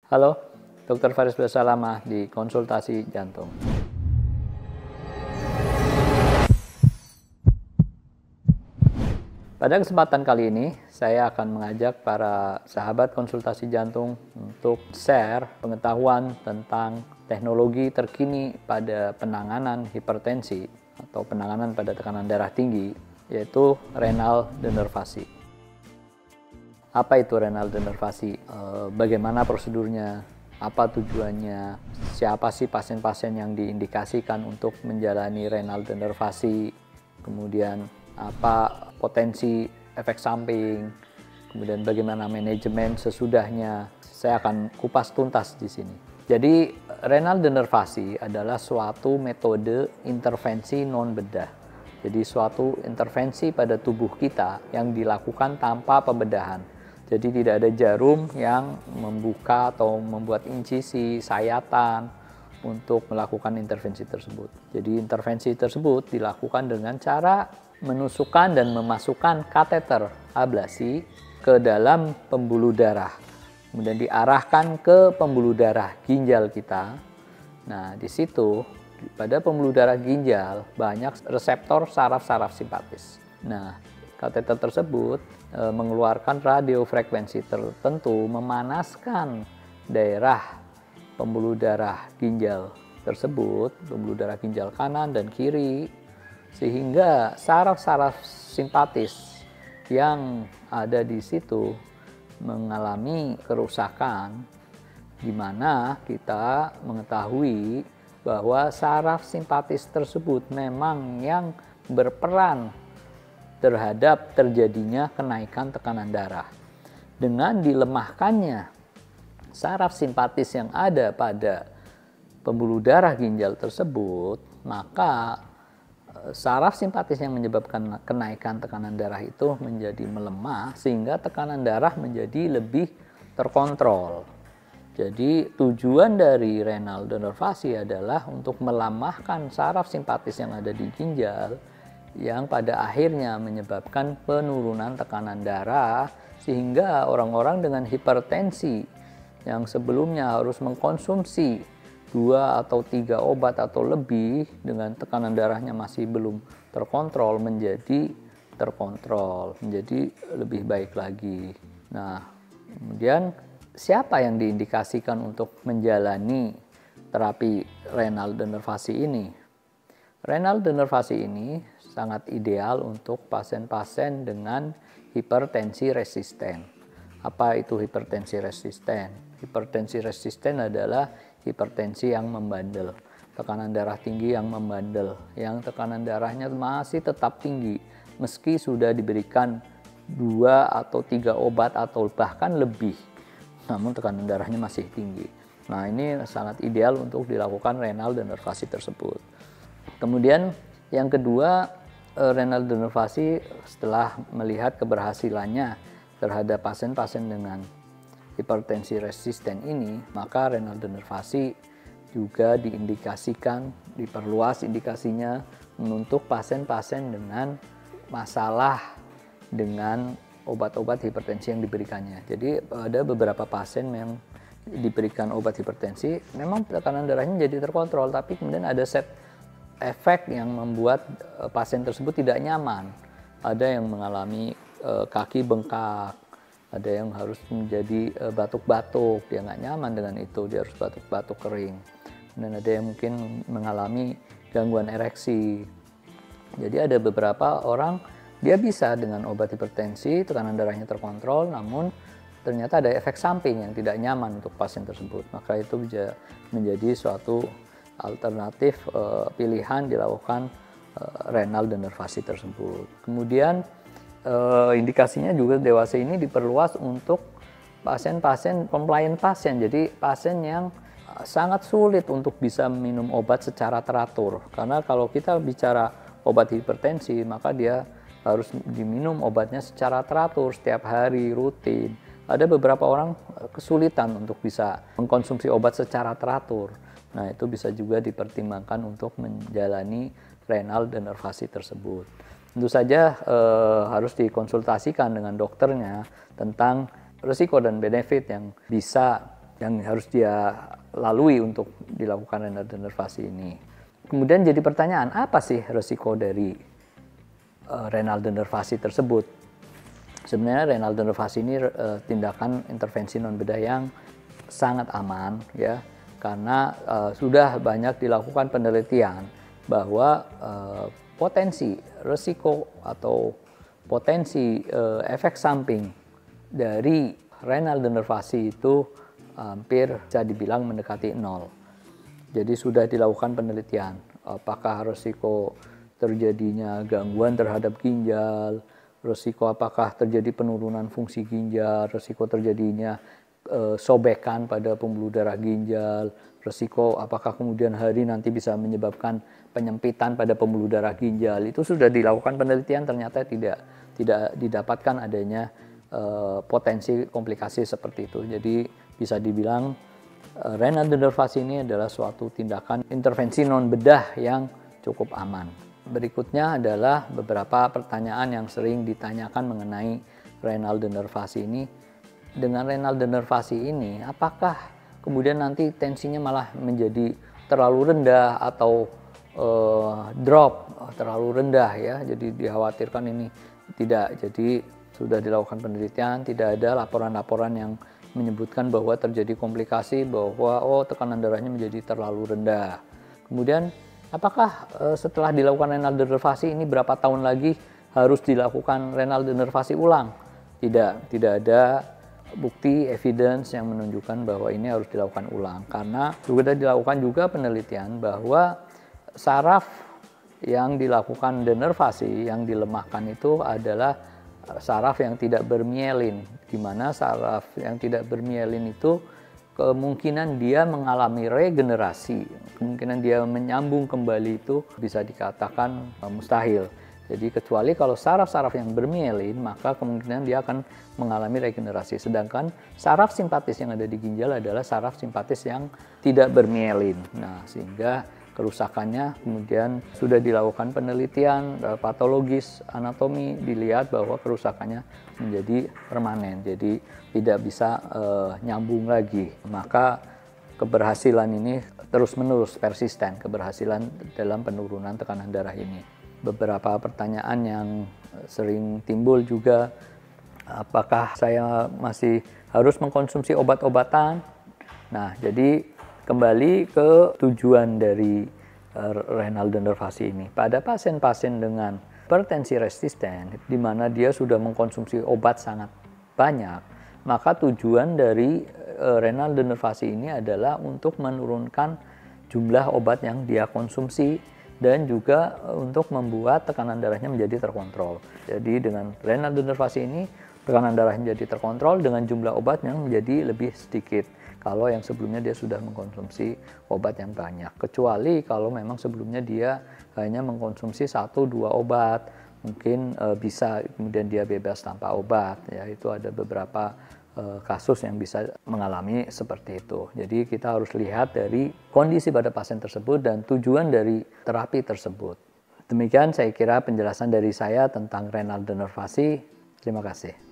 Halo, Dr. Faris Basalamah di Konsultasi Jantung. Pada kesempatan kali ini, saya akan mengajak para sahabat konsultasi jantung untuk share pengetahuan tentang teknologi terkini pada penanganan hipertensi atau penanganan pada tekanan darah tinggi, yaitu renal denervasi. Apa itu renal denervasi? Bagaimana prosedurnya? Apa tujuannya? Siapa sih pasien-pasien yang diindikasikan untuk menjalani renal denervasi? Kemudian apa potensi efek samping? Kemudian bagaimana manajemen sesudahnya? Saya akan kupas tuntas di sini. Jadi renal denervasi adalah suatu metode intervensi non bedah. Jadi suatu intervensi pada tubuh kita yang dilakukan tanpa pembedahan. Jadi tidak ada jarum yang membuka atau membuat incisi, sayatan untuk melakukan intervensi tersebut. Jadi intervensi tersebut dilakukan dengan cara menusukkan dan memasukkan kateter ablasi ke dalam pembuluh darah. Kemudian diarahkan ke pembuluh darah ginjal kita. Nah, di situ pada pembuluh darah ginjal banyak reseptor saraf-saraf simpatis. Nah, kateter tersebut mengeluarkan radiofrekuensi tertentu, memanaskan daerah pembuluh darah ginjal tersebut, pembuluh darah ginjal kanan dan kiri, sehingga saraf-saraf simpatis yang ada di situ mengalami kerusakan, di mana kita mengetahui bahwa saraf simpatis tersebut memang yang berperan terhadap terjadinya kenaikan tekanan darah. Dengan dilemahkannya saraf simpatis yang ada pada pembuluh darah ginjal tersebut, maka saraf simpatis yang menyebabkan kenaikan tekanan darah itu menjadi melemah sehingga tekanan darah menjadi lebih terkontrol. Jadi tujuan dari renal denervasi adalah untuk melemahkan saraf simpatis yang ada di ginjal yang pada akhirnya menyebabkan penurunan tekanan darah sehingga orang-orang dengan hipertensi yang sebelumnya harus mengkonsumsi 2 atau 3 obat atau lebih dengan tekanan darahnya masih belum terkontrol menjadi terkontrol, menjadi lebih baik lagi. Nah, kemudian siapa yang diindikasikan untuk menjalani terapi renal denervasi ini? Renal denervasi ini sangat ideal untuk pasien-pasien dengan hipertensi resisten. Apa itu hipertensi resisten? Hipertensi resisten adalah hipertensi yang membandel, tekanan darah tinggi yang membandel, yang tekanan darahnya masih tetap tinggi meski sudah diberikan 2 atau 3 obat atau bahkan lebih, namun tekanan darahnya masih tinggi. Nah, ini sangat ideal untuk dilakukan renal denervasi tersebut. Kemudian yang kedua, renal denervasi setelah melihat keberhasilannya terhadap pasien-pasien dengan hipertensi resisten ini, maka renal denervasi juga diindikasikan, diperluas indikasinya untuk pasien-pasien dengan masalah dengan obat-obat hipertensi yang diberikannya. Jadi ada beberapa pasien yang diberikan obat hipertensi, memang tekanan darahnya jadi terkontrol, tapi kemudian ada efek yang membuat pasien tersebut tidak nyaman. Ada yang mengalami kaki bengkak, ada yang harus menjadi batuk-batuk, dia nggak nyaman dengan itu, dia harus batuk-batuk kering. Dan ada yang mungkin mengalami gangguan ereksi. Jadi ada beberapa orang, dia bisa dengan obat hipertensi, tekanan darahnya terkontrol, namun ternyata ada efek samping yang tidak nyaman untuk pasien tersebut. Maka itu bisa menjadi suatu alternatif pilihan dilakukan renal denervasi tersebut. Kemudian indikasinya juga dewasa ini diperluas untuk pasien-pasien compliant pasien. Jadi pasien yang sangat sulit untuk bisa minum obat secara teratur. Karena kalau kita bicara obat hipertensi, maka dia harus diminum obatnya secara teratur setiap hari, rutin. Ada beberapa orang kesulitan untuk bisa mengkonsumsi obat secara teratur. Nah, itu bisa juga dipertimbangkan untuk menjalani renal denervasi tersebut. Tentu saja harus dikonsultasikan dengan dokternya tentang risiko dan benefit yang bisa yang harus dia lalui untuk dilakukan renal denervasi ini. Kemudian jadi pertanyaan, apa sih resiko dari renal denervasi tersebut? Sebenarnya renal denervasi ini tindakan intervensi non bedah yang sangat aman, ya, karena sudah banyak dilakukan penelitian bahwa potensi resiko atau potensi efek samping dari renal denervasi itu hampir bisa dibilang mendekati nol. Jadi sudah dilakukan penelitian apakah resiko terjadinya gangguan terhadap ginjal, resiko apakah terjadi penurunan fungsi ginjal, resiko terjadinya sobekan pada pembuluh darah ginjal, resiko apakah kemudian hari nanti bisa menyebabkan penyempitan pada pembuluh darah ginjal. Itu sudah dilakukan penelitian, ternyata tidak didapatkan adanya potensi komplikasi seperti itu. Jadi bisa dibilang renal denervasi ini adalah suatu tindakan intervensi non bedah yang cukup aman. Berikutnya adalah beberapa pertanyaan yang sering ditanyakan mengenai renal denervasi ini. Dengan renal denervasi ini, apakah kemudian nanti tensinya malah menjadi terlalu rendah atau drop terlalu rendah, ya? Jadi dikhawatirkan ini tidak. Jadi sudah dilakukan penelitian, tidak ada laporan-laporan yang menyebutkan bahwa terjadi komplikasi, bahwa tekanan darahnya menjadi terlalu rendah. Kemudian apakah setelah dilakukan renal denervasi ini berapa tahun lagi harus dilakukan renal denervasi ulang? Tidak ada bukti evidence yang menunjukkan bahwa ini harus dilakukan ulang, karena sudah dilakukan juga penelitian bahwa saraf yang dilakukan denervasi yang dilemahkan itu adalah saraf yang tidak bermielin, di mana saraf yang tidak bermielin itu kemungkinan dia mengalami regenerasi, kemungkinan dia menyambung kembali itu bisa dikatakan mustahil. Jadi kecuali kalau saraf-saraf yang bermielin, maka kemungkinan dia akan mengalami regenerasi. Sedangkan saraf simpatis yang ada di ginjal adalah saraf simpatis yang tidak bermielin. Nah, sehingga kerusakannya kemudian sudah dilakukan penelitian patologis anatomi, dilihat bahwa kerusakannya menjadi permanen, jadi tidak bisa nyambung lagi. Maka keberhasilan ini terus-menerus persisten, keberhasilan dalam penurunan tekanan darah ini. Beberapa pertanyaan yang sering timbul juga, apakah saya masih harus mengkonsumsi obat-obatan? Nah, jadi kembali ke tujuan dari renal denervasi ini. Pada pasien-pasien dengan hipertensi resisten, di mana dia sudah mengkonsumsi obat sangat banyak, maka tujuan dari renal denervasi ini adalah untuk menurunkan jumlah obat yang dia konsumsi dan juga untuk membuat tekanan darahnya menjadi terkontrol. Jadi dengan renal denervasi ini, tekanan darahnya menjadi terkontrol dengan jumlah obat yang menjadi lebih sedikit. Kalau yang sebelumnya dia sudah mengkonsumsi obat yang banyak. Kecuali kalau memang sebelumnya dia hanya mengkonsumsi 1-2 obat, mungkin bisa kemudian dia bebas tanpa obat. Ya, itu ada beberapa kasus yang bisa mengalami seperti itu. Jadi kita harus lihat dari kondisi pada pasien tersebut dan tujuan dari terapi tersebut. Demikian saya kira penjelasan dari saya tentang renal denervasi. Terima kasih.